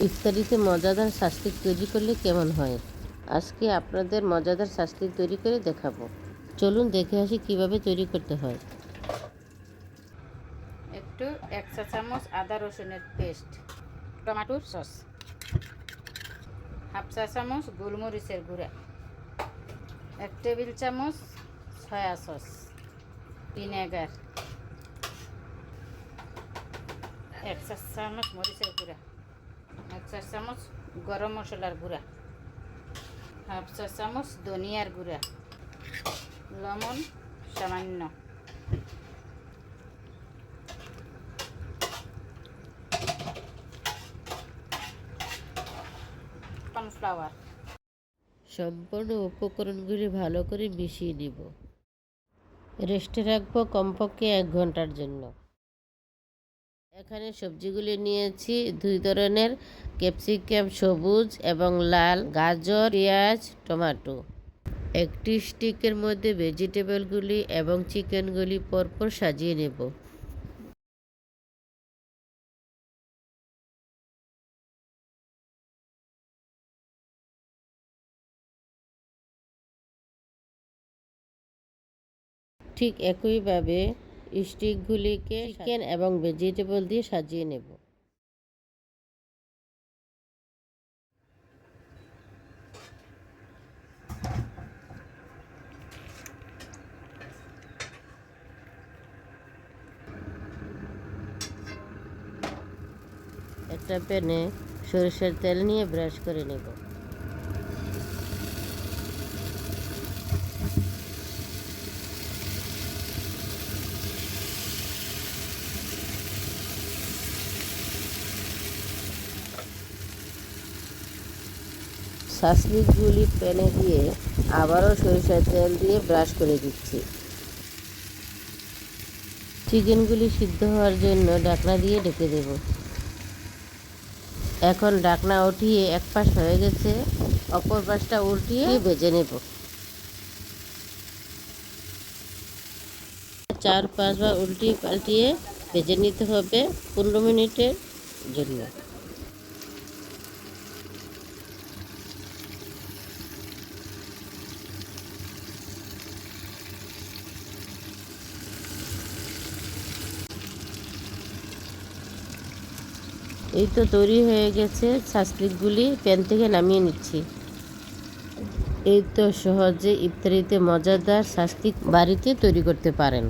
ইফতারিতে মজাদার শাস্তিক তৈরি করলে কেমন হয়? আজকে আপনাদের মজাদার শাস্তিক তৈরি করে দেখাবো। চলুন দেখে আসি কিভাবে তৈরি করতে হয়। একটু 1 চা চামচ আদা রসুনের পেস্ট, টমেটোর সস, হাফ চা চামচ গোলমরিচের গুঁড়া, 1 টেবিল চামচ সয়া সস, ভিনেগার, 1 চা চামচ মরিচের গুঁড়া, 1 চা চামচ গরম মশলার গুঁড়া, হাফ চা চামচ ধনিয়ার গুঁড়া, লবণ সামান্য, কর্নফ্লাওয়ার। সম্পূর্ণ উপকরণগুলি ভালো করে মিশিয়ে নিব। রেস্টে রাখবো কমপক্ষে 1 ঘন্টার জন্য। এখানে সবজিগুলি নিয়েছি 2 ধরনের, ক্যাপসিকাম সবুজ এবং লাল, গাজর, পেঁয়াজ, টমেটো। একটি স্টিকের মধ্যে ভেজিটেবলগুলি এবং চিকেনগুলি পরপর সাজিয়ে নেব। ঠিক একইভাবে স্টিকগুলিকে চিকেন এবং ভেজিটেবল দিয়ে সাজিয়ে নেব। একটা প্যানে সরিষার তেল নিয়ে ব্রাশ করে নেব। শাসলিকগুলি প্যানে দিয়ে আবারও সরিষার তেল দিয়ে ব্রাশ করে দিচ্ছি। চিকেনগুলি সিদ্ধ হওয়ার জন্য ঢাকনা দিয়ে ঢেকে দেব। এখন ঢাকনা উঠিয়ে এক পাশ হয়ে গেছে, অপর পাশটা উল্টিয়ে ভেজে নেব। 4-5 বার উল্টিয়ে পাল্টিয়ে ভেজে নিতে হবে 15 মিনিটের জন্য। এই তো তৈরি হয়ে গেছে। শাসলিকগুলি প্যান থেকে নামিয়ে নিচ্ছি। এই তো সহজে ইফতারিতে মজাদার শাসলিক বাড়িতে তৈরি করতে পারেন।